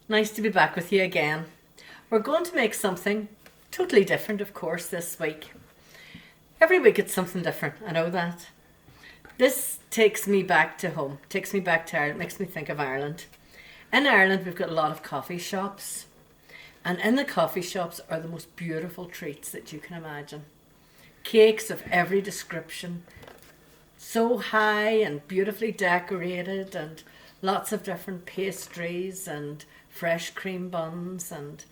Nice to be back with you again. We're going to make something totally different, of course, this week. Every week it's something different, I know that. This takes me back to home, takes me back to Ireland, makes me think of Ireland. In Ireland, we've got a lot of coffee shops, and in the coffee shops are the most beautiful treats that you can imagine. Cakes of every description, so high and beautifully decorated, and lots of different pastries and fresh cream buns, and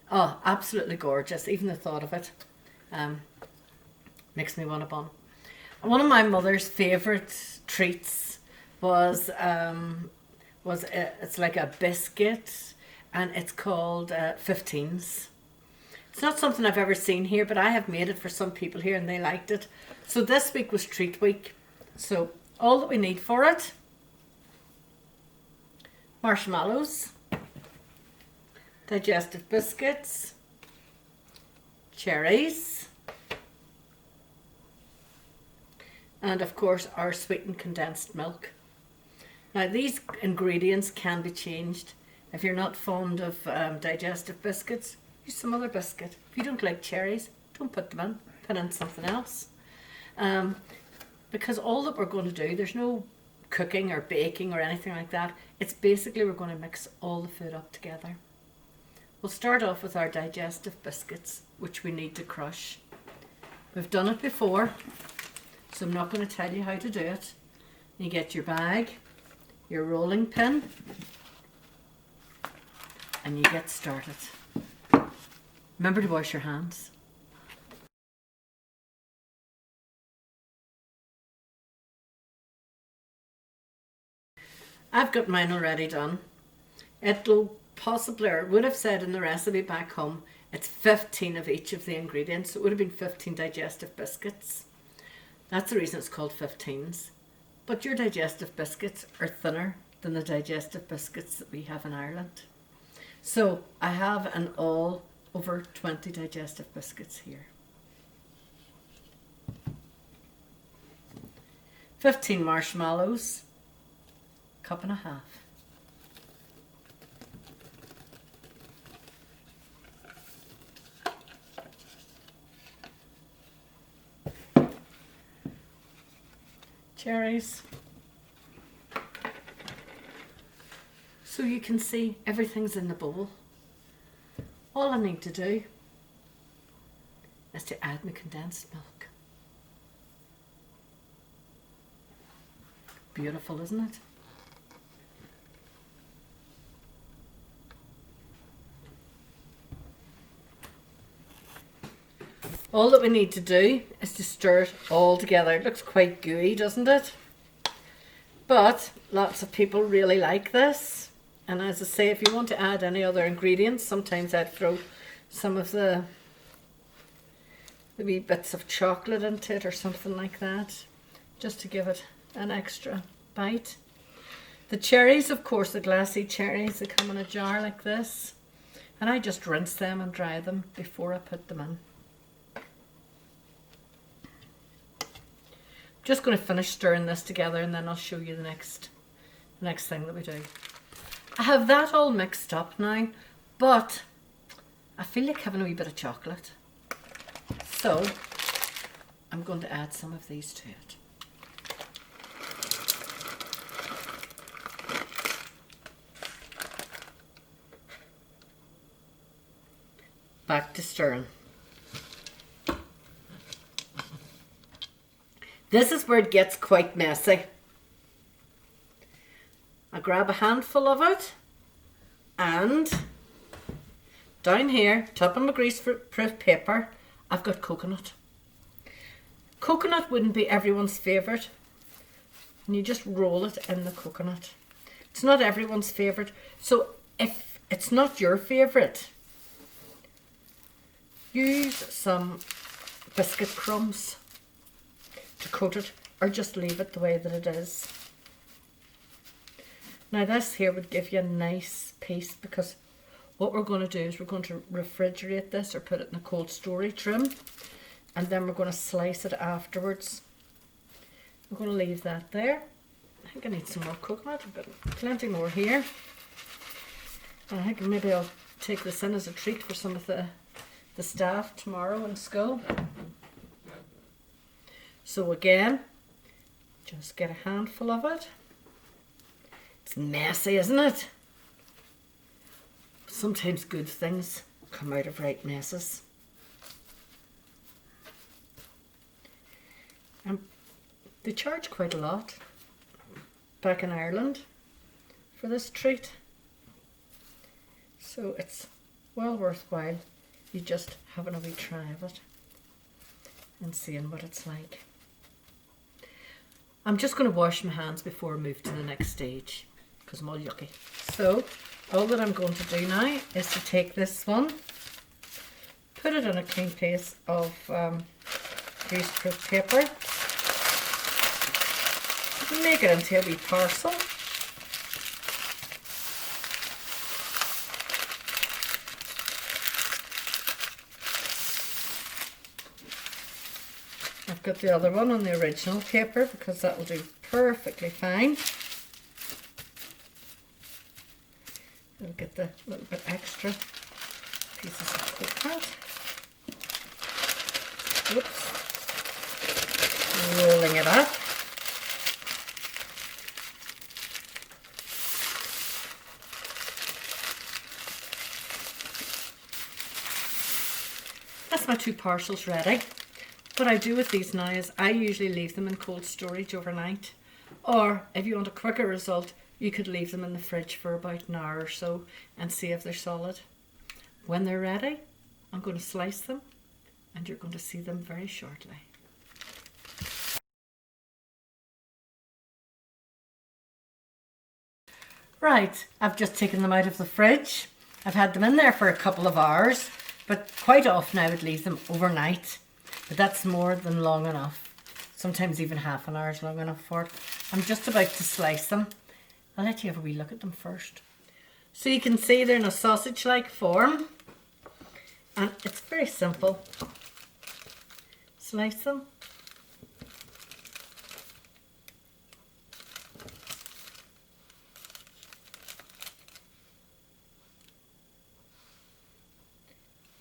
oh, absolutely gorgeous. Even the thought of it makes me want a bun. One of my mother's favourite treats was it's like a biscuit, and it's called 15s. It's not something I've ever seen here, but I have made it for some people here and they liked it. So this week was treat week. So all that we need for it: marshmallows, digestive biscuits, cherries, and of course our sweetened condensed milk. Now these ingredients can be changed. If you're not fond of digestive biscuits, use some other biscuit. If you don't like cherries, don't put them in. Put in something else. Because all that we're going to do, there's no cooking or baking or anything like that. It's basically we're going to mix all the food up together. We'll start off with our digestive biscuits, which we need to crush. We've done it before, so I'm not going to tell you how to do it. You get your bag, your rolling pin, and you get started. Remember to wash your hands. I've got mine already done. It'll possibly, or it would have said in the recipe back home, it's 15 of each of the ingredients. So it would have been 15 digestive biscuits. That's the reason it's called 15s. But your digestive biscuits are thinner than the digestive biscuits that we have in Ireland. So I have an all over 20 digestive biscuits here. 15 marshmallows, cup and a half. Cherries. So you can see everything's in the bowl. All I need to do is to add my condensed milk. Beautiful, isn't it? All that we need to do is to stir it all together. It looks quite gooey, doesn't it? But lots of people really like this. And as I say, if you want to add any other ingredients, sometimes I'd throw some of the wee bits of chocolate into it or something like that, just to give it an extra bite. The cherries, of course, the glassy cherries, they come in a jar like this. And I just rinse them and dry them before I put them in. Just going to finish stirring this together and then I'll show you the next thing that we do. I have that all mixed up now, but I feel like having a wee bit of chocolate. So I'm going to add some of these to it. Back to stirring. This is where it gets quite messy. I grab a handful of it, and down here, top of my grease-proof paper, I've got coconut. Coconut wouldn't be everyone's favourite, and you just roll it in the coconut. It's not everyone's favourite, so if it's not your favourite, use some biscuit crumbs to coat it, or just leave it the way that it is. Now this here would give you a nice piece, because what we're going to do is we're going to refrigerate this or put it in a cold storage room, and then we're going to slice it afterwards. I'm going to leave that there. I think I need some more coconut. I've got plenty more here. I think maybe I'll take this in as a treat for some of the staff tomorrow in school. So again, just get a handful of it. It's messy, isn't it? Sometimes good things come out of right messes. They charge quite a lot back in Ireland for this treat. So it's well worthwhile you just having a wee try of it and seeing what it's like. I'm just going to wash my hands before I move to the next stage because I'm all yucky. So all that I'm going to do now is to take this one, put it on a clean piece of greaseproof paper, make it into a wee parcel. I've got the other one on the original paper because that will do perfectly fine. I'll get the little bit extra pieces of coconut. Whoops. Rolling it up. That's my 2 parcels ready. What I do with these now is I usually leave them in cold storage overnight, or if you want a quicker result, you could leave them in the fridge for about an hour or so and see if they're solid. When they're ready, I'm going to slice them and you're going to see them very shortly. Right, I've just taken them out of the fridge. I've had them in there for a couple of hours, but quite often I would leave them overnight. But that's more than long enough. Sometimes even half an hour is long enough for it. I'm just about to slice them. I'll let you have a wee look at them first. So you can see they're in a sausage-like form. And it's very simple. Slice them.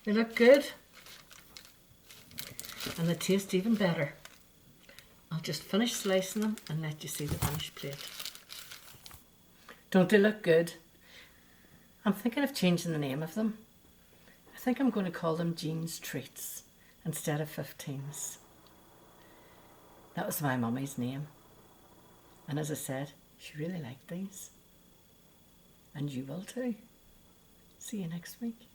They look good. And they taste even better. I'll just finish slicing them and let you see the finished plate. Don't they look good? I'm thinking of changing the name of them. I think I'm going to call them Jean's Treats instead of 15s. That was my mummy's name. And as I said, she really liked these. And you will too. See you next week.